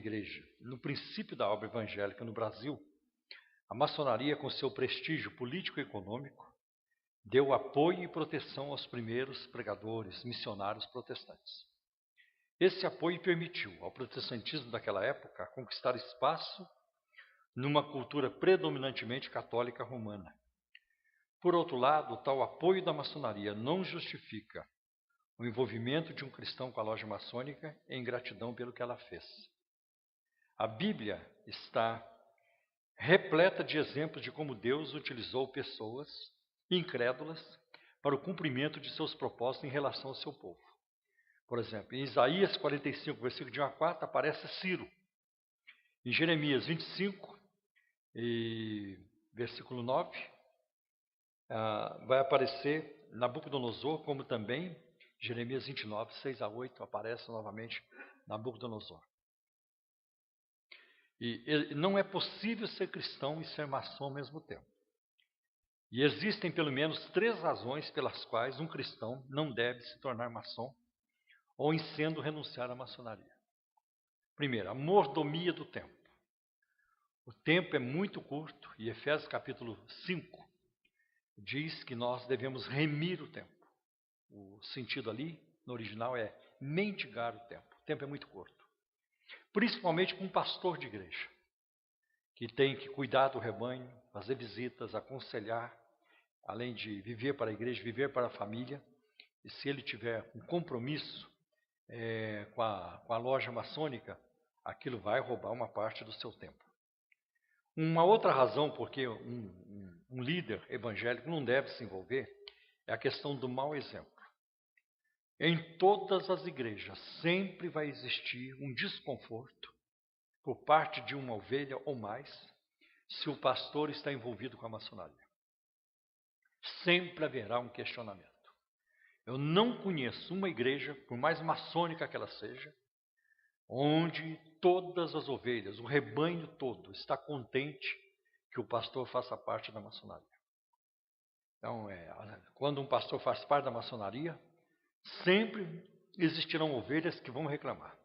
igreja. No princípio da obra evangélica no Brasil, a maçonaria, com seu prestígio político e econômico, deu apoio e proteção aos primeiros pregadores, missionários protestantes. Esse apoio permitiu ao protestantismo daquela época conquistar espaço numa cultura predominantemente católica romana. Por outro lado, tal apoio da maçonaria não justifica o envolvimento de um cristão com a loja maçônica em gratidão pelo que ela fez. A Bíblia está repleta de exemplos de como Deus utilizou pessoas incrédulas para o cumprimento de seus propósitos em relação ao seu povo. Por exemplo, em Isaías 45, versículo de 1 a 4, aparece Ciro. Em Jeremias 25, versículo 9, vai aparecer Nabucodonosor, como também Jeremias 29, 6 a 8, aparece novamente Nabucodonosor. E não é possível ser cristão e ser maçom ao mesmo tempo. E existem pelo menos 3 razões pelas quais um cristão não deve se tornar maçom ou em sendo renunciar à maçonaria. Primeiro, a mordomia do tempo. O tempo é muito curto e Efésios capítulo 5 diz que nós devemos remir o tempo. O sentido ali, no original, é mendigar o tempo. O tempo é muito curto. Principalmente para um pastor de igreja, que tem que cuidar do rebanho, fazer visitas, aconselhar, além de viver para a igreja, viver para a família. E se ele tiver um compromisso com a loja maçônica, aquilo vai roubar uma parte do seu tempo. Uma outra razão porque um líder evangélico não deve se envolver é a questão do mau exemplo. Em todas as igrejas sempre vai existir um desconforto por parte de uma ovelha ou mais se o pastor está envolvido com a maçonaria. Sempre haverá um questionamento. Eu não conheço uma igreja, por mais maçônica que ela seja, onde todas as ovelhas, o rebanho todo, está contente que o pastor faça parte da maçonaria. Então, quando um pastor faz parte da maçonaria, sempre existirão ovelhas que vão reclamar.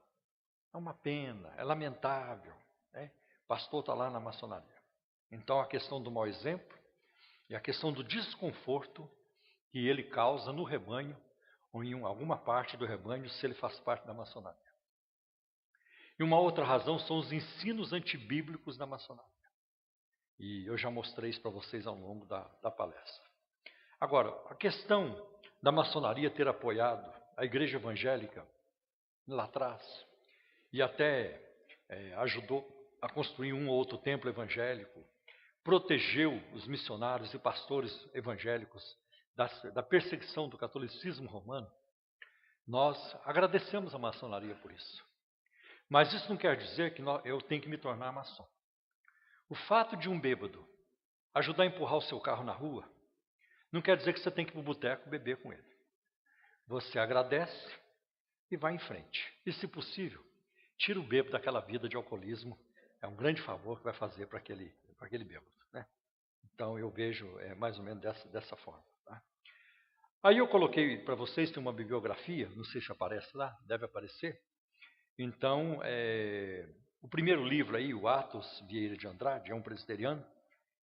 É uma pena, é lamentável, né? O pastor está lá na maçonaria. Então, a questão do mau exemplo e a questão do desconforto que ele causa no rebanho ou em alguma parte do rebanho se ele faz parte da maçonaria. E uma outra razão são os ensinos antibíblicos da maçonaria. E eu já mostrei isso para vocês ao longo da palestra. Agora, a questão da maçonaria ter apoiado a igreja evangélica lá atrás e até ajudou a construir um ou outro templo evangélico, protegeu os missionários e pastores evangélicos da perseguição do catolicismo romano, nós agradecemos a maçonaria por isso. Mas isso não quer dizer que eu tenho que me tornar maçom. O fato de um bêbado ajudar a empurrar o seu carro na rua, não quer dizer que você tem que ir para o boteco beber com ele. Você agradece e vai em frente. E, se possível, tira o bêbado daquela vida de alcoolismo. É um grande favor que vai fazer para aquele bêbado, né? Então, eu vejo mais ou menos dessa forma. Tá? Aí eu coloquei para vocês, tem uma bibliografia, não sei se aparece lá, deve aparecer. Então, o primeiro livro aí, o Atos Vieira de Andrade, é um presbiteriano,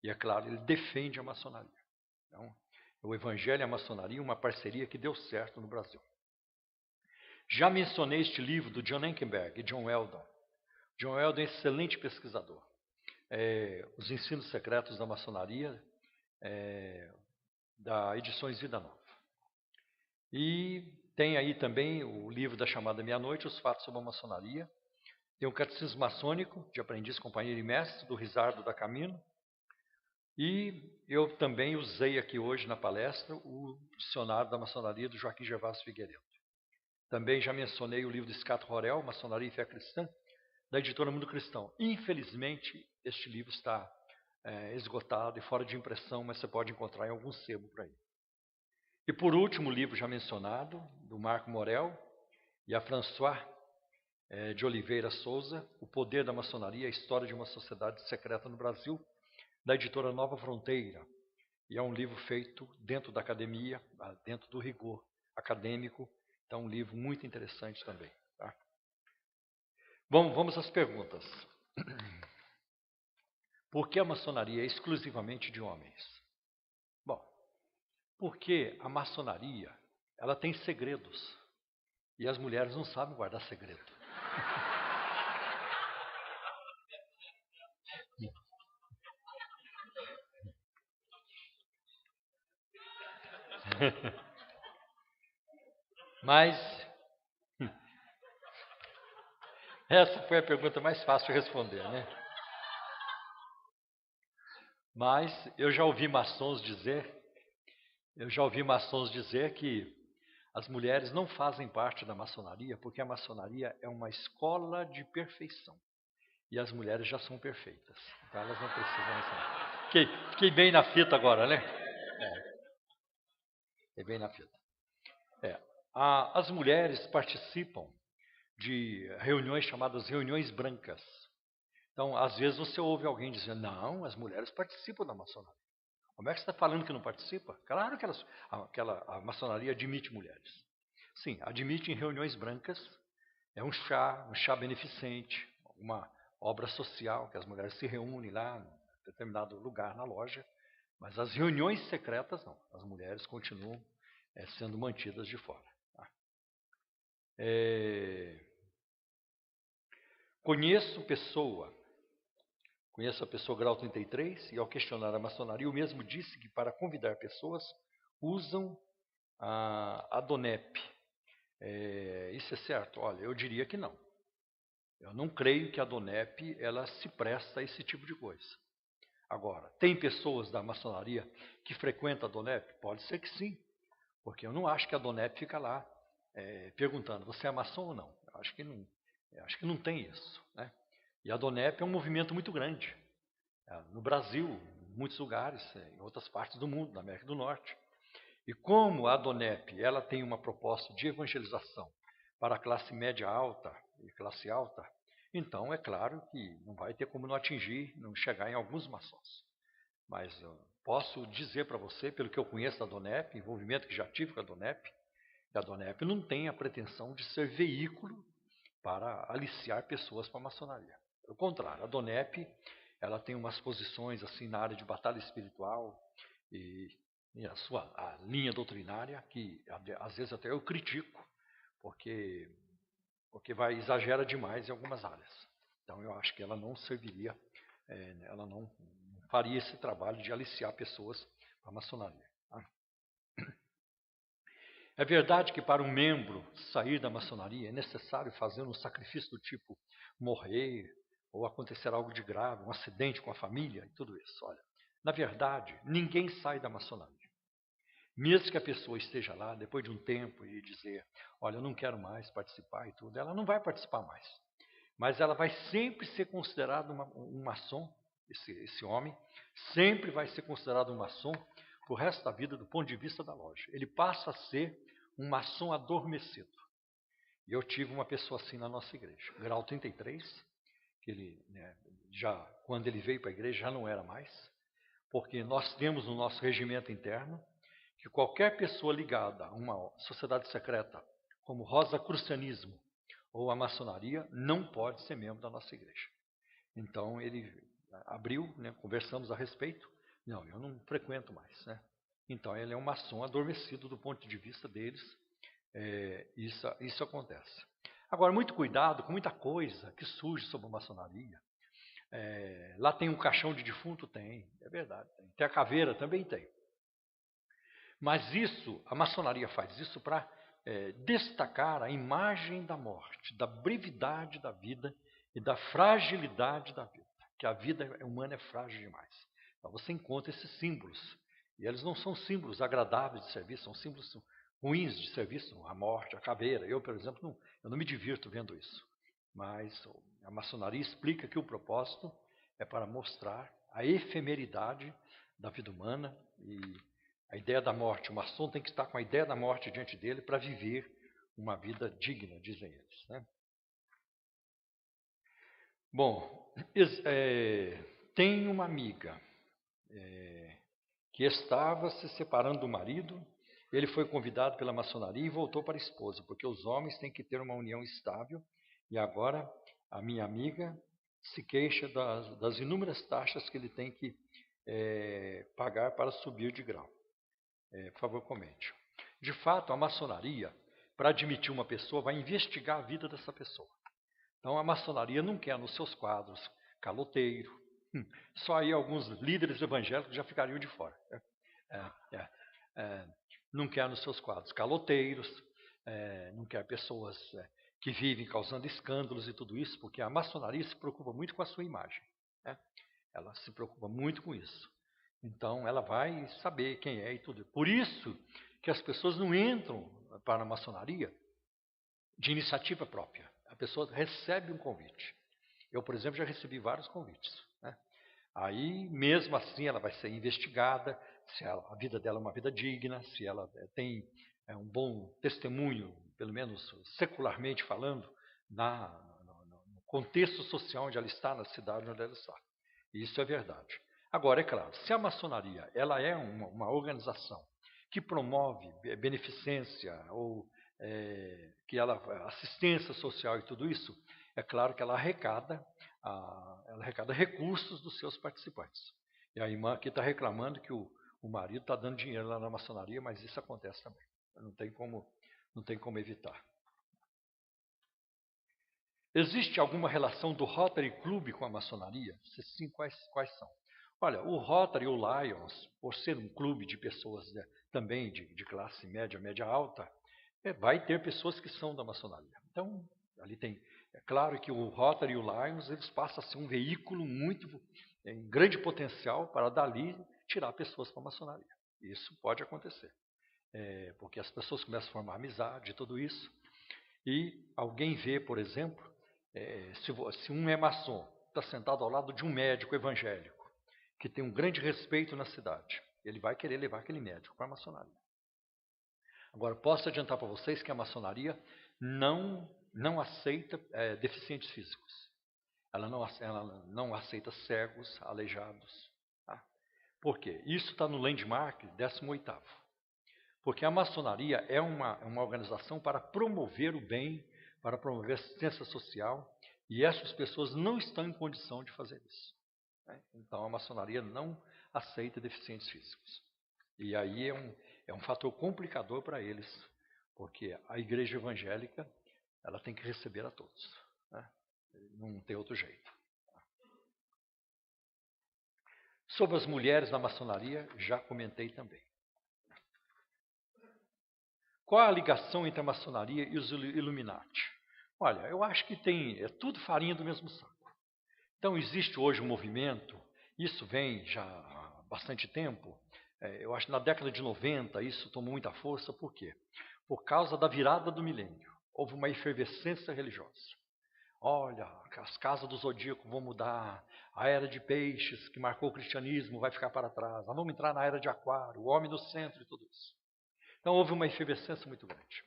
e é claro, ele defende a maçonaria. Então, o Evangelho e a Maçonaria, uma parceria que deu certo no Brasil. Já mencionei este livro do John Ankenberg e John Weldon. John Weldon é um excelente pesquisador. Os Ensinos Secretos da Maçonaria, da Edições Vida Nova. E tem aí também o livro da chamada Meia-Noite, Os Fatos sobre a Maçonaria. Tem o Catecismo Maçônico, de Aprendiz, Companheiro e Mestre, do Risardo da Camino. E eu também usei aqui hoje na palestra o Dicionário da Maçonaria, do Joaquim Gervásio Figueiredo. Também já mencionei o livro de Scott Horel, Maçonaria e Fé Cristã, da editora Mundo Cristão. Infelizmente, este livro está esgotado e fora de impressão, mas você pode encontrar em algum sebo por aí. E por último, o livro já mencionado, do Marco Morel e a François de Oliveira Souza, O Poder da Maçonaria, a História de uma Sociedade Secreta no Brasil, da editora Nova Fronteira. E é um livro feito dentro da academia, dentro do rigor acadêmico. Então, um livro muito interessante também. Tá? Vamos às perguntas. Por que a maçonaria é exclusivamente de homens? Bom, porque a maçonaria, ela tem segredos. E as mulheres não sabem guardar segredo. Mas essa foi a pergunta mais fácil de responder, né? Mas eu já ouvi maçons dizer que as mulheres não fazem parte da maçonaria porque a maçonaria é uma escola de perfeição. E as mulheres já são perfeitas. Então elas não precisam ensinar. Fiquei bem na fita agora, né? Fiquei bem na fita. As mulheres participam de reuniões chamadas reuniões brancas. Então, às vezes você ouve alguém dizendo, não, as mulheres participam da maçonaria. Como é que você está falando que não participa? Claro que a maçonaria admite mulheres. Sim, admite em reuniões brancas. É um chá beneficente, uma obra social que as mulheres se reúnem lá em determinado lugar na loja. Mas as reuniões secretas não. As mulheres continuam sendo mantidas de fora. Tá? Conheço a pessoa grau 33 e ao questionar a maçonaria, o mesmo disse que para convidar pessoas usam a DONEP. Isso é certo? Olha, eu diria que não. Eu não creio que a DONEP ela se presta a esse tipo de coisa. Agora, tem pessoas da maçonaria que frequentam a DONEP? Pode ser que sim, porque eu não acho que a DONEP fica lá perguntando, você é maçom ou não? Eu acho que não tem isso, né? E a DONEP é um movimento muito grande. No Brasil, em muitos lugares, em outras partes do mundo, na América do Norte. E como a DONEP ela tem uma proposta de evangelização para a classe média alta e classe alta, então é claro que não vai ter como não atingir, não chegar em alguns maçons. Mas eu posso dizer para você, pelo que eu conheço da DONEP, envolvimento que já tive com a DONEP não tem a pretensão de ser veículo para aliciar pessoas para a maçonaria. Pelo contrário, a DONEP ela tem umas posições assim na área de batalha espiritual e a linha doutrinária que às vezes até eu critico porque exagera demais em algumas áreas. Então eu acho que ela não serviria, ela não faria esse trabalho de aliciar pessoas para a maçonaria. Tá? É verdade que para um membro sair da maçonaria é necessário fazer um sacrifício do tipo morrer ou acontecer algo de grave, um acidente com a família e tudo isso. Olha, na verdade, ninguém sai da maçonaria. Mesmo que a pessoa esteja lá depois de um tempo e dizer, olha, eu não quero mais participar e tudo, ela não vai participar mais. Mas ela vai sempre ser considerada um maçom, esse homem, sempre vai ser considerado um maçom para o resto da vida do ponto de vista da loja. Ele passa a ser um maçom adormecido. E eu tive uma pessoa assim na nossa igreja, grau 33, que ele, quando ele veio para a igreja já não era mais, porque nós temos no nosso regimento interno que qualquer pessoa ligada a uma sociedade secreta, como rosacrucianismo ou a maçonaria, não pode ser membro da nossa igreja. Então ele abriu, conversamos a respeito. Não, eu não frequento mais. Então ele é um maçom adormecido do ponto de vista deles. Isso acontece. Agora, muito cuidado com muita coisa que surge sobre a maçonaria. Lá tem um caixão de defunto? Tem, é verdade. Tem a caveira? Também tem. Mas a maçonaria faz isso para destacar a imagem da morte, da brevidade da vida e da fragilidade da vida. Que a vida humana é frágil demais. Então você encontra esses símbolos. E eles não são símbolos agradáveis de serviço, são símbolos ruins de serviço, a morte, a caveira. Eu, por exemplo, eu não me divirto vendo isso. Mas a maçonaria explica que o propósito é para mostrar a efemeridade da vida humana e a ideia da morte. O maçom tem que estar com a ideia da morte diante dele para viver uma vida digna, dizem eles. Bom, tem uma amiga que estava se separando do marido. Ele foi convidado pela maçonaria e voltou para a esposa, porque os homens têm que ter uma união estável. E agora a minha amiga se queixa das inúmeras taxas que ele tem que pagar para subir de grau. Por favor, comente. De fato, a maçonaria, para admitir uma pessoa, vai investigar a vida dessa pessoa. Então, a maçonaria não quer nos seus quadros caloteiro. Só aí alguns líderes evangélicos já ficariam de fora. Não quer nos seus quadros caloteiros, não quer pessoas que vivem causando escândalos e tudo isso, porque a maçonaria se preocupa muito com a sua imagem. Ela se preocupa muito com isso. Então, ela vai saber quem é e tudo. Por isso que as pessoas não entram para a maçonaria de iniciativa própria. A pessoa recebe um convite. Eu, por exemplo, já recebi vários convites. Aí, mesmo assim, ela vai ser investigada, se a vida dela é uma vida digna, se ela tem um bom testemunho, pelo menos secularmente falando, no contexto social onde ela está, na cidade onde ela está. Isso é verdade. Agora, é claro, se a maçonaria ela é uma organização que promove beneficência ou assistência social e tudo isso, é claro que ela arrecada recursos dos seus participantes. E a irmã aqui está reclamando que o marido está dando dinheiro lá na maçonaria, mas isso acontece também. Não tem como evitar. Existe alguma relação do Rotary Club com a maçonaria? Se sim, quais são? Olha, o Rotary e o Lions, por ser um clube de pessoas também de classe média, média alta, vai ter pessoas que são da maçonaria. Então, ali tem... É claro que o Rotary e o Lions eles passam a ser um veículo em grande potencial para dali tirar pessoas para a maçonaria. Isso pode acontecer, porque as pessoas começam a formar amizade e tudo isso. E alguém vê, por exemplo, se um é maçom, está sentado ao lado de um médico evangélico, que tem um grande respeito na cidade, ele vai querer levar aquele médico para a maçonaria. Agora, posso adiantar para vocês que a maçonaria não aceita deficientes físicos. Ela não aceita cegos, aleijados. Tá? Por quê? Isso está no landmark 18º. Porque a maçonaria é uma organização para promover o bem, para promover a assistência social, e essas pessoas não estão em condição de fazer isso. Então, a maçonaria não aceita deficientes físicos. E aí é um fator complicador para eles, porque a igreja evangélica ela tem que receber a todos. Não tem outro jeito. Sobre as mulheres na maçonaria, já comentei também. Qual a ligação entre a maçonaria e os Illuminati? Olha, eu acho que é tudo farinha do mesmo saco. Então, existe hoje um movimento, isso vem já há bastante tempo, eu acho que na década de 90 isso tomou muita força, por quê? Por causa da virada do milênio. Houve uma efervescência religiosa. Olha, as casas do zodíaco vão mudar, a era de peixes, que marcou o cristianismo, vai ficar para trás, nós vamos entrar na era de aquário, o homem no centro e tudo isso. Então houve uma efervescência muito grande,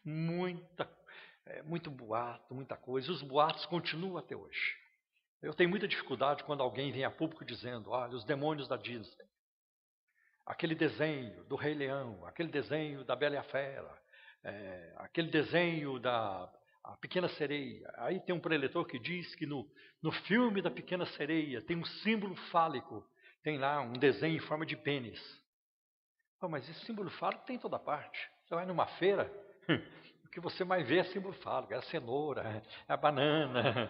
muito boato, muita coisa, e os boatos continuam até hoje. Eu tenho muita dificuldade quando alguém vem a público dizendo, olha, os demônios da Disney, aquele desenho do Rei Leão, aquele desenho da Bela e a Fera, aquele desenho da Pequena Sereia. Aí tem um preletor que diz que no filme da Pequena Sereia tem um símbolo fálico, tem lá um desenho em forma de pênis. Mas esse símbolo fálico tem em toda parte. Você vai numa feira, o que você mais vê é símbolo fálico, é a cenoura, é a banana,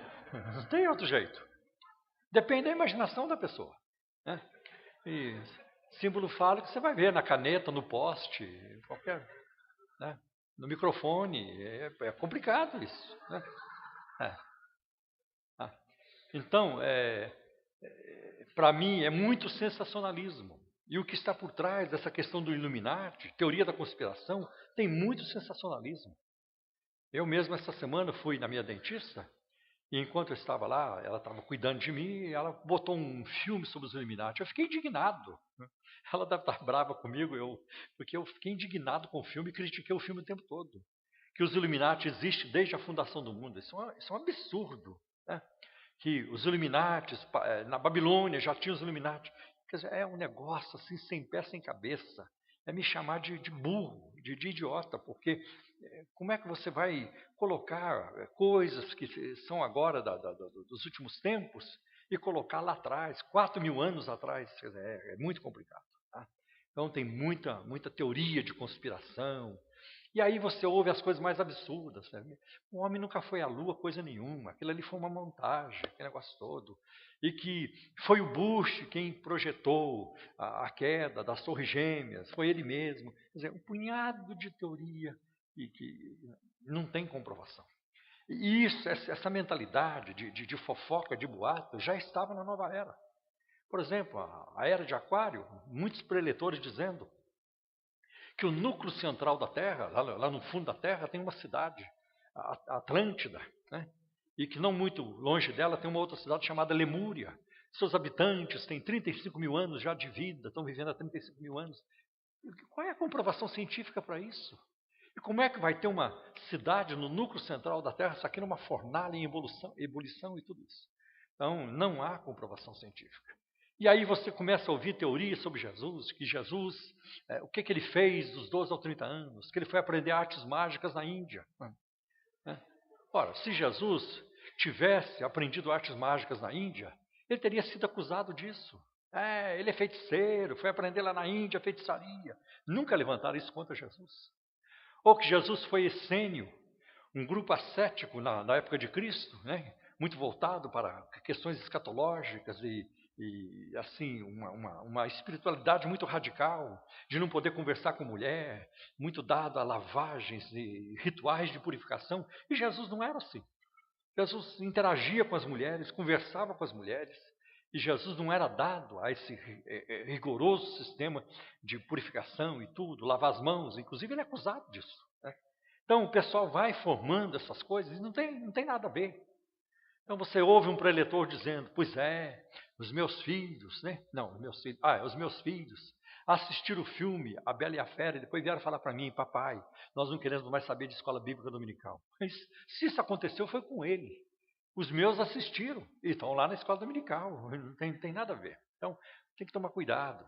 não tem outro jeito. Depende da imaginação da pessoa. E símbolo fálico você vai ver na caneta, no poste, qualquer, no microfone, é complicado isso. Então, para mim é muito sensacionalismo. E o que está por trás dessa questão do Illuminati, teoria da conspiração, tem muito sensacionalismo. Eu mesmo, essa semana, fui na minha dentista, e enquanto eu estava lá, ela estava cuidando de mim, e ela botou um filme sobre os Illuminati. Eu fiquei indignado. Ela deve estar brava comigo, porque eu fiquei indignado com o filme e critiquei o filme o tempo todo. Que os Illuminati existem desde a fundação do mundo. Isso é um absurdo. Que os Illuminati, na Babilônia já tinha os Illuminati. Quer dizer, é um negócio assim, sem pé, sem cabeça. É me chamar de burro, de idiota, porque Como é que você vai colocar coisas que são agora dos últimos tempos e colocar lá atrás, 4.000 anos atrás? Quer dizer, é muito complicado. Tá? Então tem muita teoria de conspiração. E aí você ouve as coisas mais absurdas. Né? O homem nunca foi à Lua, coisa nenhuma. Aquilo ali foi uma montagem, aquele negócio todo. E que foi o Bush quem projetou a queda das Torres Gêmeas, foi ele mesmo. Quer dizer, um punhado de teoria e que não tem comprovação. E isso, essa mentalidade de fofoca, de boato, já estava na nova era. Por exemplo, a era de Aquário, muitos preletores dizendo que o núcleo central da Terra, lá no fundo da Terra, tem uma cidade, a Atlântida, né? E que não muito longe dela tem uma outra cidade chamada Lemúria. Seus habitantes têm 35.000 anos já de vida, estão vivendo há 35.000 anos. Qual é a comprovação científica para isso? E como é que vai ter uma cidade no núcleo central da Terra, isso aqui numa fornalha em ebulição e tudo isso? Então, não há comprovação científica. E aí você começa a ouvir teorias sobre Jesus, que Jesus, o que ele fez dos 12 aos 30 anos, que ele foi aprender artes mágicas na Índia. Né? Ora, se Jesus tivesse aprendido artes mágicas na Índia, ele teria sido acusado disso. Ele é feiticeiro, foi aprender lá na Índia feitiçaria. Nunca levantaram isso contra Jesus. Ou que Jesus foi essênio, um grupo ascético na época de Cristo, né? Muito voltado para questões escatológicas e assim, uma espiritualidade muito radical, de não poder conversar com mulher, muito dado a lavagens e rituais de purificação. E Jesus não era assim. Jesus interagia com as mulheres, conversava com as mulheres, e Jesus não era dado a esse rigoroso sistema de purificação e tudo, lavar as mãos, inclusive ele é acusado disso. Né? Então o pessoal vai formando essas coisas e não tem nada a ver. Então você ouve um preletor dizendo, pois os meus filhos, né? Não, os meus filhos assistiram o filme A Bela e a Fera e depois vieram falar para mim, papai, nós não queremos mais saber de escola bíblica dominical. Mas se isso aconteceu foi com ele. Os meus assistiram e estão lá na escola dominical, não tem nada a ver. Então tem que tomar cuidado.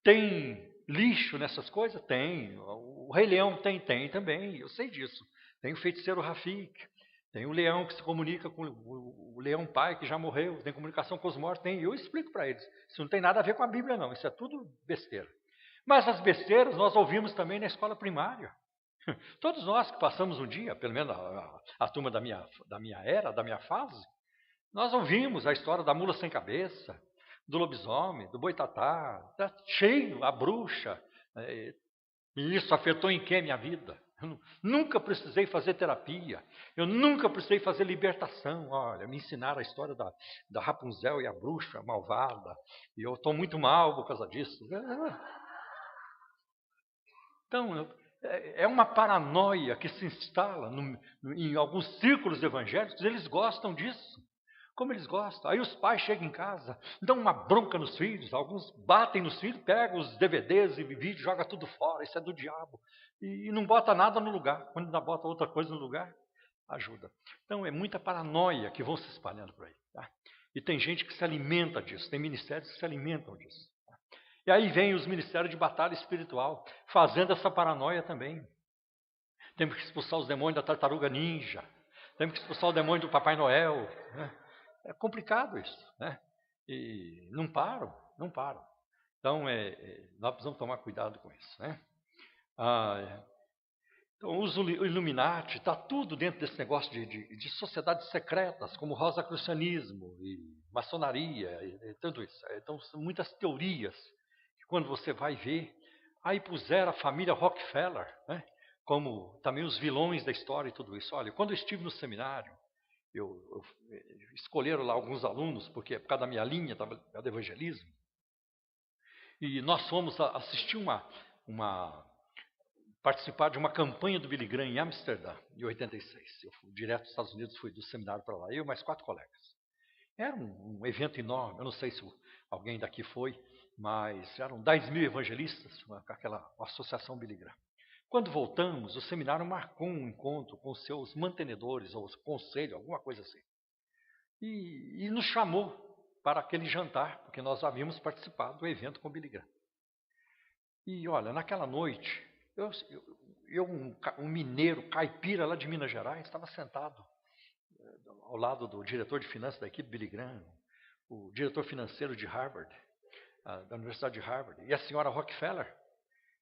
Tem lixo nessas coisas? Tem. O Rei Leão tem também, eu sei disso. Tem o feiticeiro Rafik. Tem o leão que se comunica com o leão pai que já morreu, tem comunicação com os mortos, tem. Eu explico para eles. Isso não tem nada a ver com a Bíblia, não. Isso é tudo besteira. Mas as besteiras nós ouvimos também na escola primária. Todos nós que passamos um dia, pelo menos a turma da minha era, da minha fase, nós ouvimos a história da mula sem cabeça, do lobisomem, do boitatá, tá cheio, a bruxa. E isso afetou em que a minha vida? Eu nunca precisei fazer terapia. Eu nunca precisei fazer libertação. Olha, me ensinaram a história da Rapunzel e a bruxa malvada. E eu estou muito mal por causa disso. Então, é uma paranoia que se instala em alguns círculos evangélicos. Eles gostam disso. Como eles gostam. Aí os pais chegam em casa, dão uma bronca nos filhos, alguns batem nos filhos, pegam os DVDs e vídeos, jogam tudo fora, isso é do diabo. E não bota nada no lugar. Quando ainda bota outra coisa no lugar, ajuda. Então é muita paranoia que vão se espalhando por aí. Tá? E tem gente que se alimenta disso, tem ministérios que se alimentam disso. Tá? E aí vem os ministérios de batalha espiritual, fazendo essa paranoia também. Temos que expulsar os demônios da tartaruga ninja, temos que expulsar o demônio do Papai Noel, né? É complicado isso, né? E não param. Então, nós precisamos tomar cuidado com isso, né? Então, os Illuminati, está tudo dentro desse negócio de sociedades secretas, como rosacrucianismo e maçonaria, e tudo isso. Então, são muitas teorias, que quando você vai ver, aí puseram a família Rockefeller, né? Como também os vilões da história e tudo isso. Olha, quando eu estive no seminário, escolheram lá alguns alunos, porque por causa da minha linha do evangelismo, e nós fomos assistir participar de uma campanha do Billy Graham em Amsterdã, em 86. Eu fui direto dos Estados Unidos, fui do seminário para lá, eu e mais 4 colegas. Era um evento enorme, eu não sei se alguém daqui foi, mas eram 10.000 evangelistas, com aquela associação Billy Graham. Quando voltamos, o seminário marcou um encontro com os seus mantenedores, ou conselho, alguma coisa assim. E nos chamou para aquele jantar, porque nós havíamos participado do evento com o Billy Graham. E olha, naquela noite, um mineiro caipira lá de Minas Gerais, estava sentado ao lado do diretor de finanças da equipe, Billy Graham, o diretor financeiro de Harvard, da Universidade de Harvard, e a senhora Rockefeller,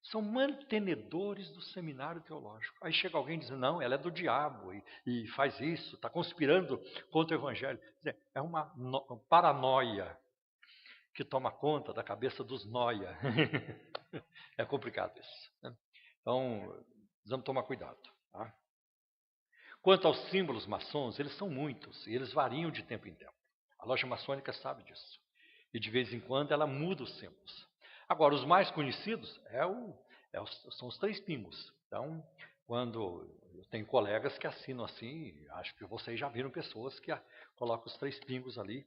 são mantenedores do seminário teológico. Aí chega alguém dizendo, não, ela é do diabo e faz isso, está conspirando contra o evangelho. Quer dizer, é uma paranoia que toma conta da cabeça dos noia. É complicado isso, né? Então, precisamos tomar cuidado. Tá? Quanto aos símbolos maçons, eles são muitos e eles variam de tempo em tempo. A loja maçônica sabe disso. E de vez em quando ela muda os símbolos. Agora, os mais conhecidos são os 3 pingos. Então, quando eu tenho colegas que assinam assim, acho que vocês já viram pessoas que colocam os 3 pingos ali.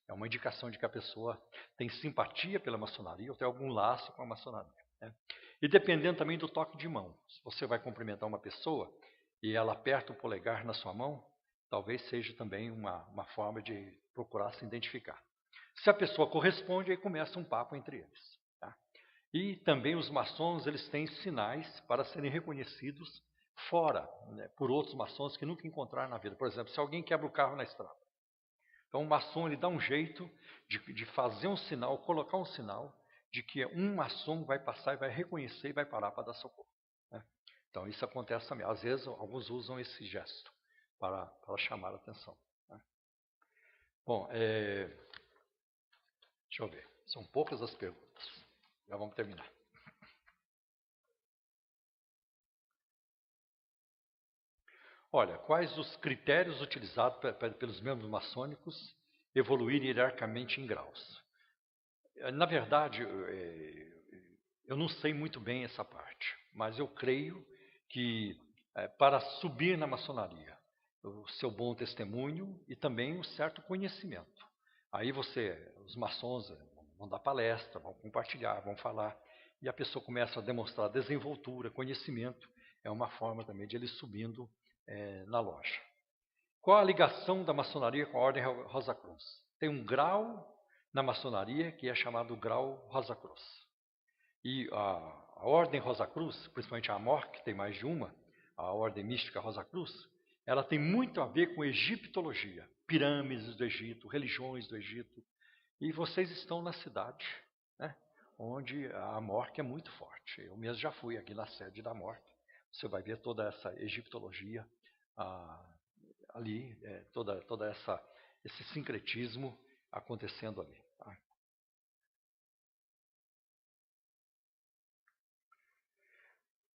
É uma indicação de que a pessoa tem simpatia pela maçonaria ou tem algum laço com a maçonaria, né? E dependendo também do toque de mão. Se você vai cumprimentar uma pessoa e ela aperta o polegar na sua mão, talvez seja também uma forma de procurar se identificar. Se a pessoa corresponde, aí começa um papo entre eles. Tá? E também os maçons, eles têm sinais para serem reconhecidos fora, né, por outros maçons que nunca encontraram na vida. Por exemplo, se alguém quebra o carro na estrada. Então o maçom ele dá um jeito de fazer um sinal, colocar um sinal de que um maçom vai passar e vai reconhecer e vai parar para dar socorro. Né? Então isso acontece também. Às vezes alguns usam esse gesto para chamar a atenção. Né? Bom, deixa eu ver. São poucas as perguntas. Já vamos terminar. Olha, quais os critérios utilizados pelos membros maçônicos evoluírem hierarquicamente em graus? Na verdade, eu não sei muito bem essa parte, mas eu creio que para subir na maçonaria, o seu bom testemunho e também um certo conhecimento. Aí os maçons vão dar palestra, vão compartilhar, vão falar, e a pessoa começa a demonstrar desenvoltura, conhecimento, é uma forma também de ele subindo na loja. Qual a ligação da maçonaria com a Ordem Rosa Cruz? Tem um grau na maçonaria que é chamado grau Rosa Cruz. E a Ordem Rosa Cruz, principalmente a AMOR, que tem mais de uma, a Ordem Mística Rosa Cruz, ela tem muito a ver com egiptologia, pirâmides do Egito, religiões do Egito. E vocês estão na cidade, né, onde a AMOR é muito forte. Eu mesmo já fui aqui na sede da AMOR. Você vai ver toda essa egiptologia ali, toda esse sincretismo acontecendo ali. Tá?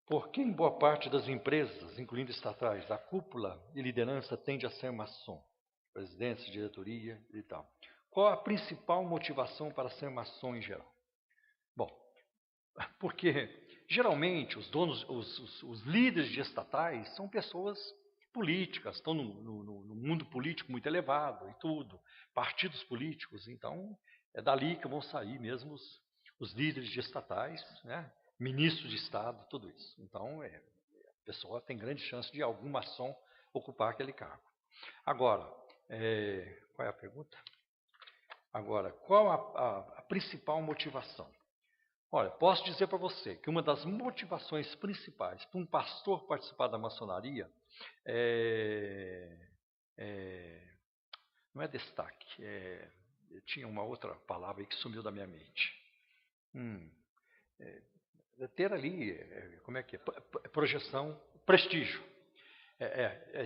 Por que em boa parte das empresas, incluindo estatais, a cúpula e liderança tende a ser maçom? Presidência, diretoria e tal. Qual a principal motivação para ser maçom em geral? Bom, porque geralmente os donos, os líderes de estatais são pessoas políticas, estão no mundo político muito elevado e tudo, partidos políticos, então é dali que vão sair mesmo os líderes de estatais, né? Ministros de Estado, tudo isso. Então a pessoa tem grande chance de algum maçom ocupar aquele cargo. Agora, qual é a pergunta? Agora, qual a principal motivação? Olha, posso dizer para você que uma das motivações principais para um pastor participar da maçonaria não é destaque, tinha uma outra palavra aí que sumiu da minha mente. Ter ali, como é que é? Projeção, prestígio.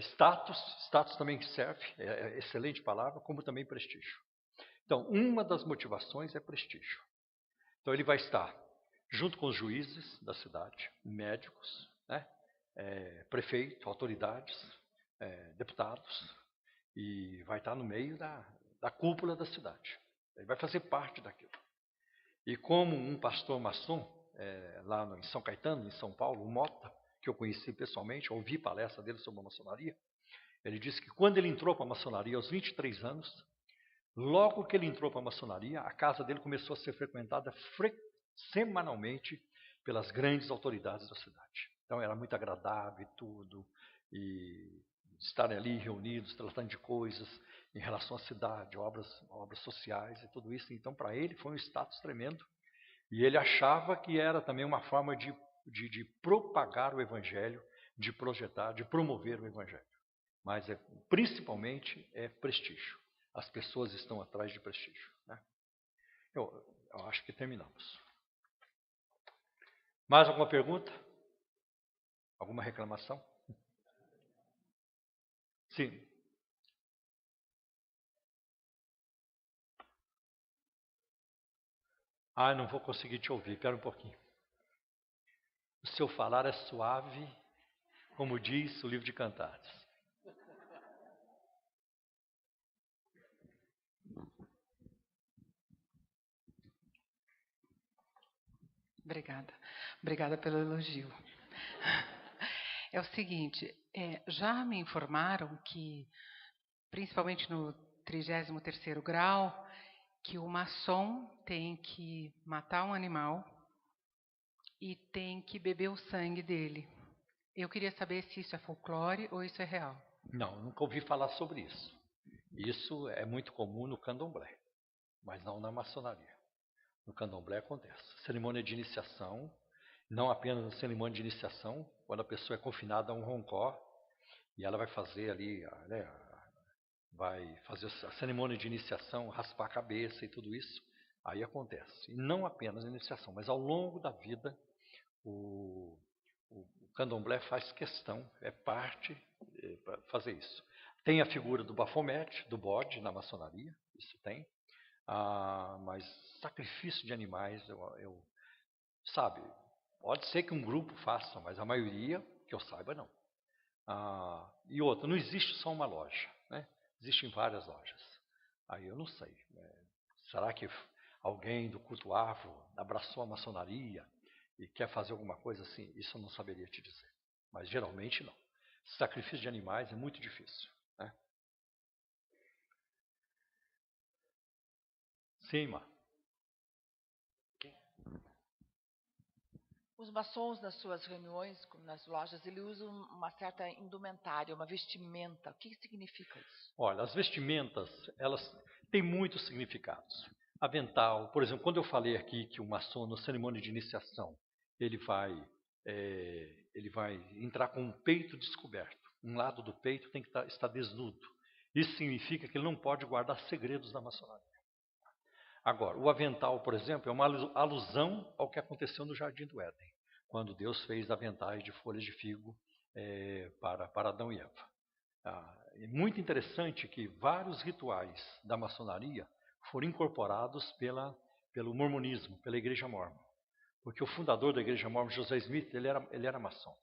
Status também serve, excelente palavra, como também prestígio. Então, uma das motivações é prestígio. Então, ele vai estar junto com os juízes da cidade, médicos, né? Prefeito, autoridades, deputados, e vai estar no meio da cúpula da cidade. Ele vai fazer parte daquilo. E como um pastor maçom, lá em São Caetano, em São Paulo, o Mota, que eu conheci pessoalmente, ouvi palestra dele sobre a maçonaria, ele disse que quando ele entrou para a maçonaria aos 23 anos, logo que ele entrou para a maçonaria, a casa dele começou a ser frequentada semanalmente pelas grandes autoridades da cidade. Então era muito agradável e tudo, e estarem ali reunidos, tratando de coisas em relação à cidade, obras sociais e tudo isso. Então para ele foi um status tremendo, e ele achava que era também uma forma de de propagar o Evangelho, de projetar, de promover o Evangelho. Mas principalmente é prestígio. As pessoas estão atrás de prestígio. Né? Eu acho que terminamos. Mais alguma pergunta? Alguma reclamação? Sim. Não vou conseguir te ouvir. Espera um pouquinho. O seu falar é suave, como diz o livro de Cantares. Obrigada pelo elogio. É o seguinte, já me informaram que, principalmente no 33º grau, que o maçom tem que matar um animal e tem que beber o sangue dele. Eu queria saber se isso é folclore ou isso é real. Não, nunca ouvi falar sobre isso. Isso é muito comum no candomblé, mas não na maçonaria. No candomblé acontece. Cerimônia de iniciação, não apenas na cerimônia de iniciação, quando a pessoa é confinada a um roncó e ela vai fazer ali, né, vai fazer a cerimônia de iniciação, raspar a cabeça e tudo isso, aí acontece. E não apenas a iniciação, mas ao longo da vida, o candomblé faz questão, é parte para fazer isso. Tem a figura do bafomete, do bode na maçonaria, isso tem. Mas sacrifício de animais, sabe, pode ser que um grupo faça, mas a maioria, que eu saiba, não. E outra, não existe só uma loja, né? Existem várias lojas. Aí eu não sei. Será que alguém do culto afro abraçou a maçonaria e quer fazer alguma coisa assim? Isso eu não saberia te dizer. Mas geralmente não. Sacrifício de animais é muito difícil. Né? Sim, Mar. Os maçons, nas suas reuniões, nas lojas, eles usam uma certa indumentária, uma vestimenta. O que significa isso? Olha, as vestimentas, elas têm muitos significados. Avental, por exemplo, quando eu falei aqui que o maçom, na cerimônia de iniciação, ele vai entrar com o peito descoberto. Um lado do peito tem que estar desnudo. Isso significa que ele não pode guardar segredos da maçonaria. Agora, o avental, por exemplo, é uma alusão ao que aconteceu no Jardim do Éden, quando Deus fez aventais de folhas de figo para Adão e Eva. É muito interessante que vários rituais da maçonaria foram incorporados pelo mormonismo, pela Igreja Mórmon. Porque o fundador da Igreja Mórmon, José Smith, ele era maçom.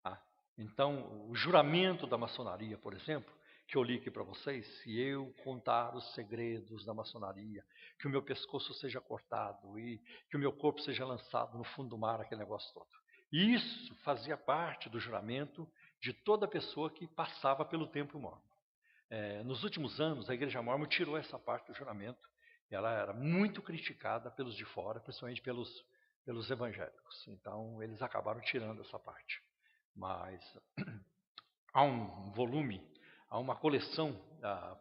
Tá? Então, o juramento da maçonaria, por exemplo, que eu li aqui para vocês, se eu contar os segredos da maçonaria, que o meu pescoço seja cortado e que o meu corpo seja lançado no fundo do mar, aquele negócio todo. Isso fazia parte do juramento de toda pessoa que passava pelo templo mórmon. Nos últimos anos, a Igreja Mórmon tirou essa parte do juramento. Ela era muito criticada pelos de fora, principalmente pelos evangélicos. Então, eles acabaram tirando essa parte. Mas há um volume, há uma coleção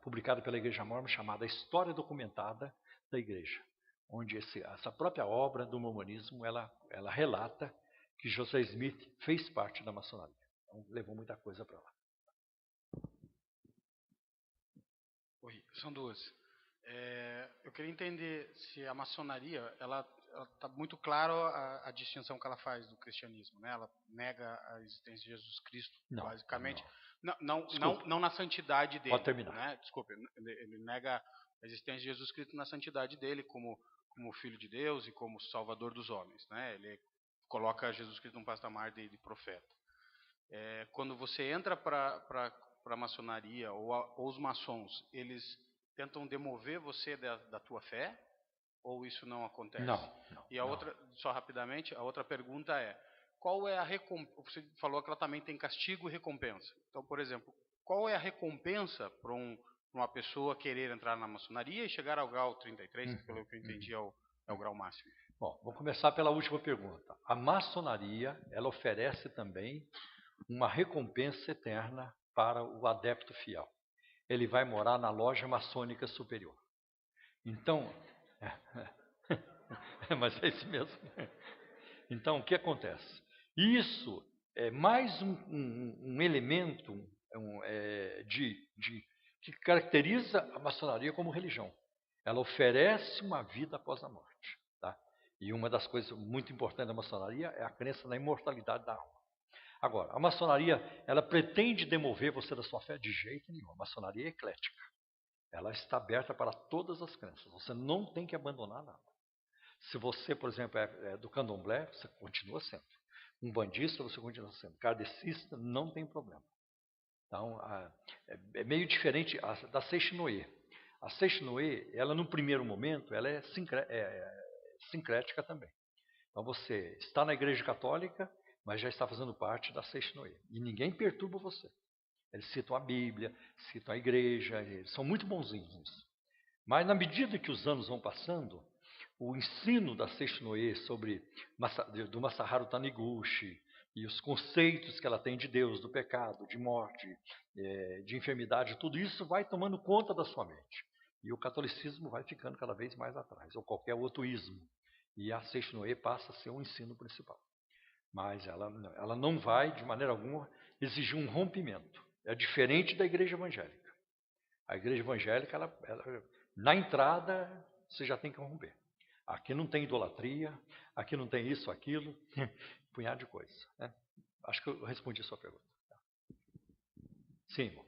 publicada pela Igreja Mórmon chamada História Documentada da Igreja, onde essa própria obra do mormonismo, ela relata que José Smith fez parte da maçonaria. Então, levou muita coisa para lá. Oi, são duas. Eu queria entender se a maçonaria, ela está muito claro a distinção que ela faz do cristianismo, né? Ela nega a existência de Jesus Cristo, não, basicamente. Não na santidade dele. Pode terminar. Né? Desculpe, ele nega a existência de Jesus Cristo na santidade dele, como Filho de Deus e como Salvador dos homens. Né? Ele coloca Jesus Cristo num patamar de profeta. Quando você entra para a maçonaria ou os maçons, eles tentam demover você da tua fé? Ou isso não acontece? Não. E a outra, só rapidamente, a outra pergunta é, qual é a recompensa? Você falou que ela também tem castigo e recompensa. Então, por exemplo, qual é a recompensa para uma pessoa querer entrar na maçonaria e chegar ao grau 33, que pelo que eu entendi é o grau máximo? Bom, vou começar pela última pergunta. A maçonaria, ela oferece também uma recompensa eterna para o adepto fiel. Ele vai morar na loja maçônica superior. Então, mas é isso mesmo. Então, o que acontece? Isso é mais um elemento que caracteriza a maçonaria como religião. Ela oferece uma vida após a morte. Tá? E uma das coisas muito importantes da maçonaria é a crença na imortalidade da alma. Agora, a maçonaria, ela pretende demover você da sua fé de jeito nenhum. A maçonaria é eclética. Ela está aberta para todas as crenças. Você não tem que abandonar nada. Se você, por exemplo, é do candomblé, você continua sendo. Um bandista, você continua sendo. Kardecista, não tem problema. Então, é meio diferente da Seixinoe. A Seixinoe, ela no primeiro momento, ela é sincrética também. Então, você está na igreja católica, mas já está fazendo parte da Seixinoe. E ninguém perturba você. Eles citam a Bíblia, citam a igreja, eles são muito bonzinhos nisso. Mas na medida que os anos vão passando, o ensino da Seixinoe do Masaharu Taniguchi e os conceitos que ela tem de Deus, do pecado, de morte, de enfermidade, tudo isso vai tomando conta da sua mente. E o catolicismo vai ficando cada vez mais atrás, ou qualquer outro ismo. E a Seixinoe passa a ser o ensino principal. Mas ela não vai, de maneira alguma, exigir um rompimento. É diferente da igreja evangélica. A igreja evangélica, na entrada, você já tem que romper. Aqui não tem idolatria, aqui não tem isso, aquilo, um punhado de coisa. Né? Acho que eu respondi a sua pergunta. Sim, irmão.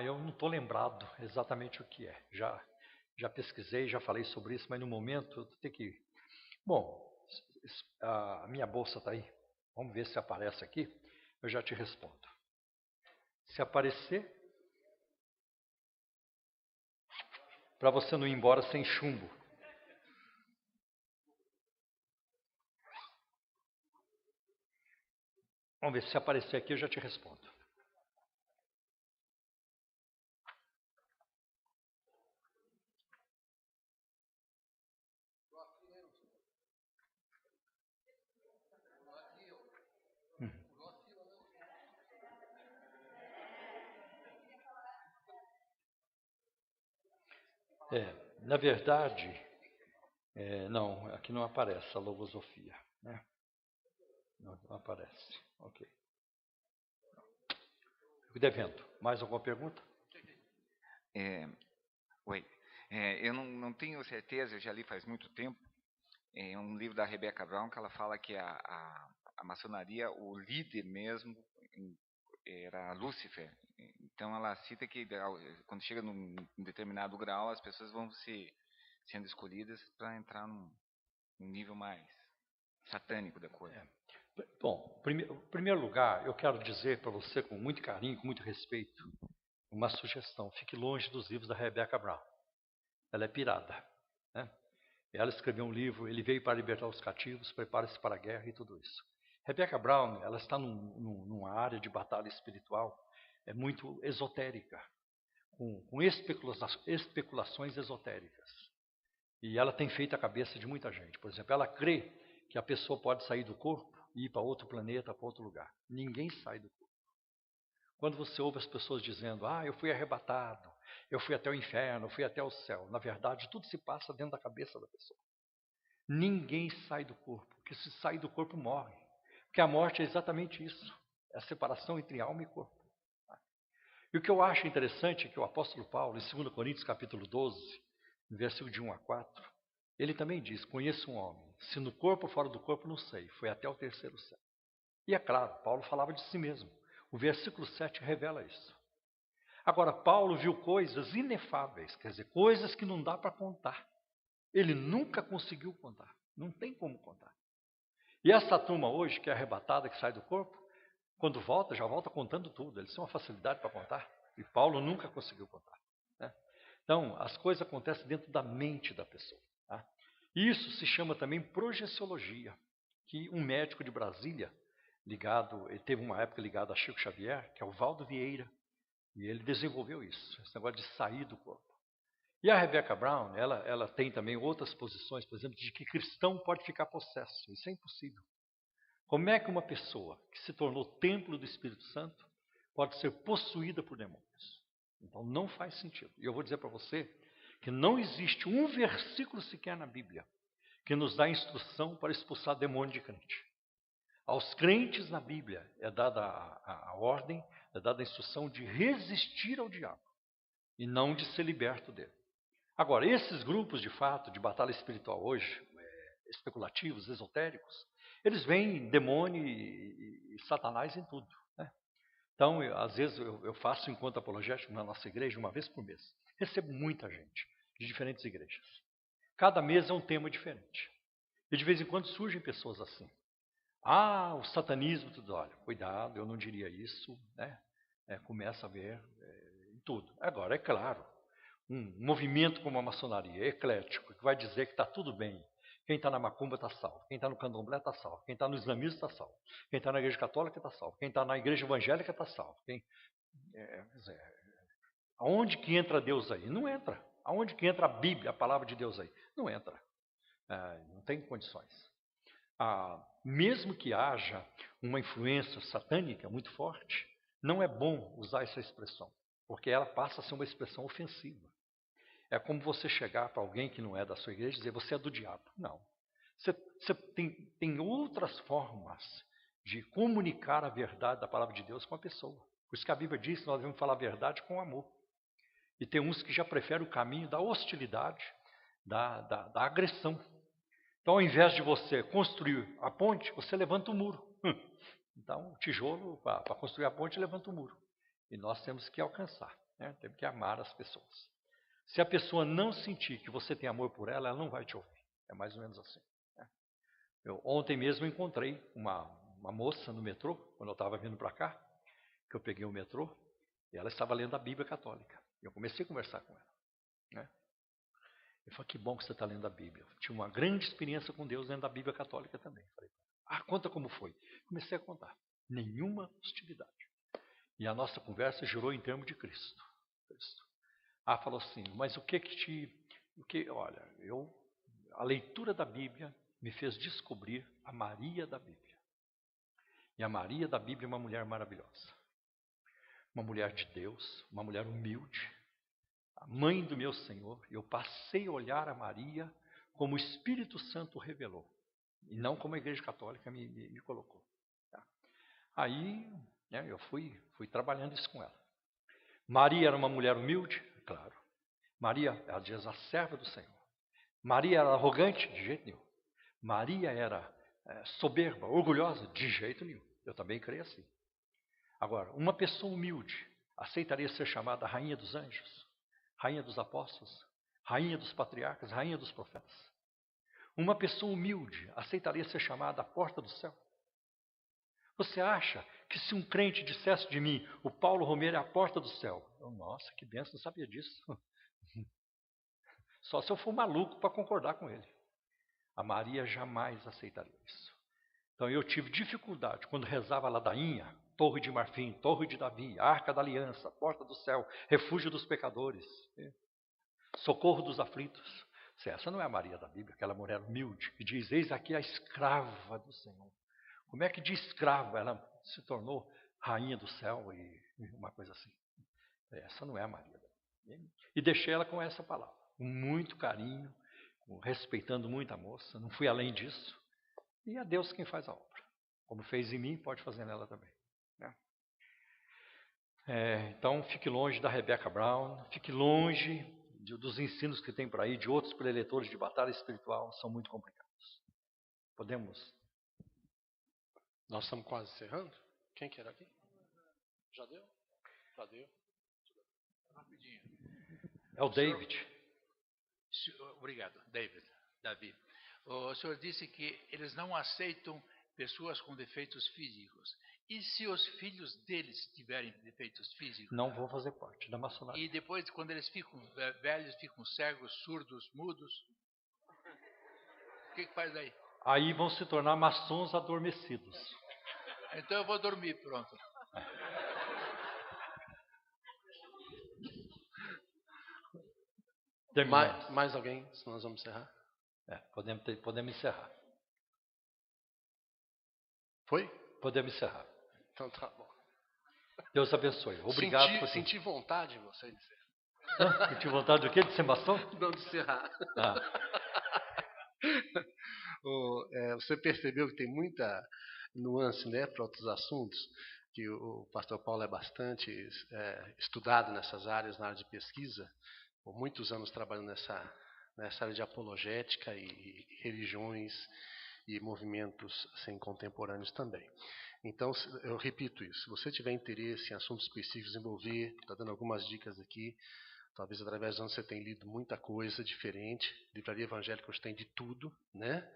Eu não estou lembrado exatamente o que é. Já pesquisei, já falei sobre isso, mas no momento eu tenho que... Bom, a minha bolsa está aí. Vamos ver se aparece aqui. Eu já te respondo. Se aparecer, para você não ir embora sem chumbo. Vamos ver, se aparecer aqui eu já te respondo. Na verdade, não, aqui não aparece a logosofia. Né? Não aparece. Ok. Fico devendo. Mais alguma pergunta? Oi. Eu não tenho certeza, eu já li faz muito tempo, um livro da Rebecca Brown, que ela fala que a maçonaria, o líder mesmo, era Lúcifer. Então ela cita que quando chega num determinado grau, as pessoas vão sendo escolhidas para entrar num nível mais satânico da coisa. Bom, em primeiro lugar, eu quero dizer para você com muito carinho, com muito respeito, uma sugestão. Fique longe dos livros da Rebecca Brown. Ela é pirada. Né? Ela escreveu um livro, Ele veio para libertar os cativos, prepare-se para a guerra e tudo isso. Rebecca Brown, ela está numa área de batalha espiritual muito esotérica, com especulações esotéricas. E ela tem feito a cabeça de muita gente. Por exemplo, ela crê que a pessoa pode sair do corpo e ir para outro planeta, para outro lugar. Ninguém sai do corpo. Quando você ouve as pessoas dizendo, eu fui arrebatado, eu fui até o inferno, eu fui até o céu. Na verdade, tudo se passa dentro da cabeça da pessoa. Ninguém sai do corpo, porque se sai do corpo morre. Porque a morte é exatamente isso, é a separação entre alma e corpo. E o que eu acho interessante é que o apóstolo Paulo, em 2 Coríntios capítulo 12, no versículo de 1 a 4, ele também diz, conheço um homem, se no corpo ou fora do corpo não sei, foi até o terceiro céu. E é claro, Paulo falava de si mesmo. O versículo 7 revela isso. Agora, Paulo viu coisas inefáveis, quer dizer, coisas que não dá para contar. Ele nunca conseguiu contar, não tem como contar. E essa turma hoje, que é arrebatada, que sai do corpo, quando volta, já volta contando tudo. Eles têm uma facilidade para contar. E Paulo nunca conseguiu contar. Né? Então, as coisas acontecem dentro da mente da pessoa. Tá? Isso se chama também projeciologia, que um médico de Brasília, ele teve uma época ligado a Chico Xavier, que é o Valdo Vieira, e ele desenvolveu isso, esse negócio de sair do corpo. E a Rebecca Brown, ela tem também outras posições, por exemplo, de que cristão pode ficar possesso. Isso é impossível. Como é que uma pessoa que se tornou templo do Espírito Santo pode ser possuída por demônios? Então não faz sentido. E eu vou dizer para você que não existe um versículo sequer na Bíblia que nos dá instrução para expulsar demônio de crente. Aos crentes na Bíblia é dada a ordem, é dada a instrução de resistir ao diabo e não de ser liberto dele. Agora, esses grupos, de fato, de batalha espiritual hoje, especulativos, esotéricos, eles veem demônio e Satanás em tudo, né? Então, às vezes, eu faço encontro apologético na nossa igreja uma vez por mês. Recebo muita gente de diferentes igrejas. Cada mês é um tema diferente. E de vez em quando surgem pessoas assim. O satanismo, tudo. Olha, cuidado, eu não diria isso, né? Começa a ver em tudo. Agora, é claro, um movimento como a maçonaria, eclético, que vai dizer que está tudo bem. Quem está na macumba está salvo. Quem está no candomblé está salvo. Quem está no islamismo está salvo. Quem está na igreja católica está salvo. Quem está na igreja evangélica está salvo. Aonde que entra Deus aí? Não entra. Aonde que entra a Bíblia, a palavra de Deus aí? Não entra. Não tem condições. Mesmo que haja uma influência satânica muito forte, não é bom usar essa expressão, porque ela passa a ser uma expressão ofensiva. É como você chegar para alguém que não é da sua igreja e dizer, você é do diabo. Não. Você tem outras formas de comunicar a verdade da palavra de Deus com a pessoa. Por isso que a Bíblia diz que nós devemos falar a verdade com amor. E tem uns que já preferem o caminho da hostilidade, da agressão. Então, ao invés de você construir a ponte, você levanta o muro. Então, o tijolo, para construir a ponte, levanta o muro. E nós temos que alcançar, né? Temos que amar as pessoas. Se a pessoa não sentir que você tem amor por ela, ela não vai te ouvir. É mais ou menos assim, né? Ontem mesmo encontrei uma moça no metrô, quando eu estava vindo para cá, que eu peguei o metrô, e ela estava lendo a Bíblia católica. Eu comecei a conversar com ela, né? Eu falei, que bom que você está lendo a Bíblia. Eu tinha uma grande experiência com Deus lendo a Bíblia católica também. Eu falei, conta como foi. Comecei a contar. Nenhuma hostilidade. E a nossa conversa girou em termos de Cristo. Falou assim, mas olha, a leitura da Bíblia me fez descobrir a Maria da Bíblia. E a Maria da Bíblia é uma mulher maravilhosa. Uma mulher de Deus, uma mulher humilde, a mãe do meu Senhor. Eu passei a olhar a Maria como o Espírito Santo revelou, e não como a Igreja Católica me colocou. Tá? Aí, né, eu fui trabalhando isso com ela. Maria era uma mulher humilde? Claro. Maria, ela diz, a serva do Senhor. Maria era arrogante? De jeito nenhum. Maria era soberba, orgulhosa? De jeito nenhum. Eu também creio assim. Agora, uma pessoa humilde aceitaria ser chamada Rainha dos Anjos, Rainha dos Apóstolos, Rainha dos Patriarcas, Rainha dos Profetas? Uma pessoa humilde aceitaria ser chamada a Porta do Céu? Você acha que se um crente dissesse de mim, o Paulo Romero é a porta do céu? Nossa, que benção, não sabia disso. Só se eu for maluco para concordar com ele. A Maria jamais aceitaria isso. Então eu tive dificuldade quando rezava a ladainha, Torre de Marfim, Torre de Davi, Arca da Aliança, Porta do Céu, Refúgio dos Pecadores, Socorro dos Aflitos. Essa não é a Maria da Bíblia, aquela mulher humilde que diz, eis aqui a escrava do Senhor. Como é que de escrava ela se tornou rainha do céu e uma coisa assim? Essa não é a Maria. E deixei ela com essa palavra, com muito carinho, respeitando muito a moça, não fui além disso. E é Deus quem faz a obra. Como fez em mim, pode fazer nela também, né? Então, fique longe da Rebecca Brown, fique longe dos ensinos que tem por aí, de outros preletores de batalha espiritual, são muito complicados. Podemos... Nós estamos quase encerrando. Quem quer aqui? Já deu? Já deu. Rapidinho. É o David. Obrigado, Davi. O senhor disse que eles não aceitam pessoas com defeitos físicos. E se os filhos deles tiverem defeitos físicos? Não vão fazer parte da maçonaria. E depois, quando eles ficam velhos, ficam cegos, surdos, mudos? O que faz daí? Aí vão se tornar maçons adormecidos. Então eu vou dormir, pronto. Mais alguém? Senão nós vamos encerrar. Podemos encerrar. Foi? Podemos encerrar. Então tá bom. Deus abençoe. Obrigado. Senti vontade de você dizer. Senti vontade do quê? De ser maçom? Não, de encerrar. Você percebeu que tem muita nuance, né, para outros assuntos, que o pastor Paulo é bastante estudado nessas áreas, na área de pesquisa, por muitos anos trabalhando nessa área de apologética e religiões e movimentos assim, contemporâneos também. Então, eu repito isso, se você tiver interesse em assuntos específicos, envolver, está dando algumas dicas aqui, talvez através dos anos você tenha lido muita coisa diferente, livraria evangélica hoje tem de tudo, né?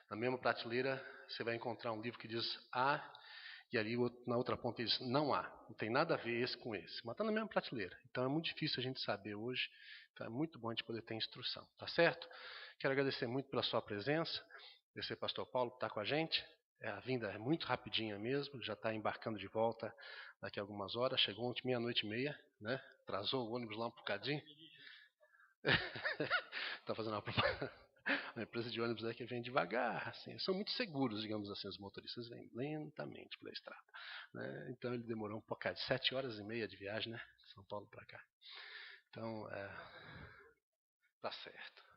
Na mesma prateleira você vai encontrar um livro que diz há, e ali na outra ponta diz não há, não tem nada a ver esse com esse, mas está na mesma prateleira, então é muito difícil a gente saber hoje, então é muito bom a gente poder ter instrução, tá certo? Quero agradecer muito pela sua presença, agradecer ao pastor Paulo por estar com a gente, a vinda é muito rapidinha mesmo, já está embarcando de volta daqui a algumas horas, chegou ontem 00:30, né? Atrasou o ônibus lá um bocadinho. Está fazendo uma empresa de ônibus que vem devagar, assim, são muito seguros, digamos assim, os motoristas vêm lentamente pela estrada, né? Então ele demorou um bocado, 7h30 de viagem, né? São Paulo para cá. Então, tá certo.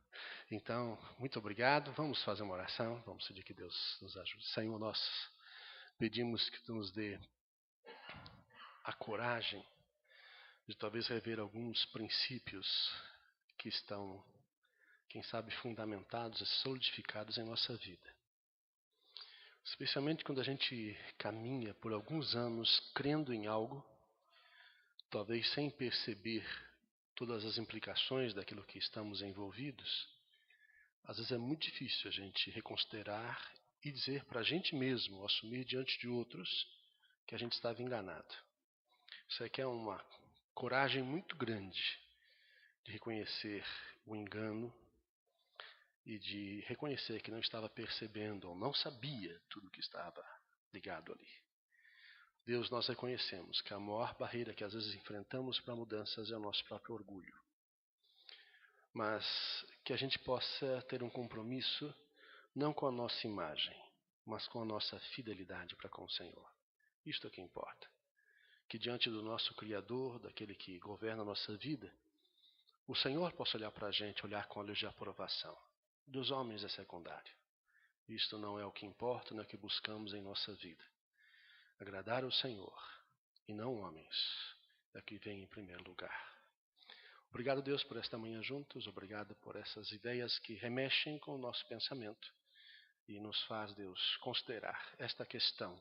Então, muito obrigado. Vamos fazer uma oração. Vamos pedir que Deus nos ajude. Senhor, nós pedimos que Tu nos dê a coragem de talvez rever alguns princípios que estão, quem sabe, fundamentados e solidificados em nossa vida. Especialmente quando a gente caminha por alguns anos crendo em algo, talvez sem perceber todas as implicações daquilo que estamos envolvidos, às vezes é muito difícil a gente reconsiderar e dizer para a gente mesmo, assumir diante de outros, que a gente estava enganado. Isso aqui é uma coragem muito grande de reconhecer o engano e de reconhecer que não estava percebendo ou não sabia tudo que estava ligado ali. Deus, nós reconhecemos que a maior barreira que às vezes enfrentamos para mudanças é o nosso próprio orgulho. Mas que a gente possa ter um compromisso não com a nossa imagem, mas com a nossa fidelidade para com o Senhor. Isto é o que importa. Que diante do nosso Criador, daquele que governa a nossa vida, o Senhor possa olhar para a gente, olhar com olhos de aprovação. Dos homens é secundário. Isto não é o que importa, não é o que buscamos em nossa vida. Agradar o Senhor e não homens é o que vem em primeiro lugar. Obrigado, Deus, por esta manhã juntos. Obrigado por essas ideias que remexem com o nosso pensamento e nos faz, Deus, considerar esta questão,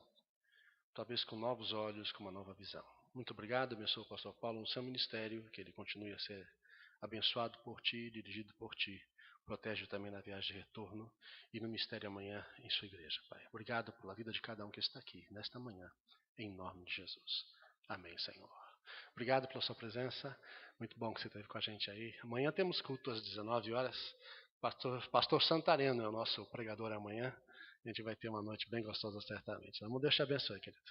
talvez com novos olhos, com uma nova visão. Muito obrigado, abençoa o pastor Paulo no seu ministério, que ele continue a ser abençoado por Ti, dirigido por Ti. Protege também na viagem de retorno e no mistério amanhã em sua igreja, Pai. Obrigado pela vida de cada um que está aqui nesta manhã, em nome de Jesus. Amém, Senhor. Obrigado pela sua presença. Muito bom que você esteve com a gente aí. Amanhã temos culto às 19h. Pastor Santareno é o nosso pregador amanhã. A gente vai ter uma noite bem gostosa certamente. Deus te abençoe, querido.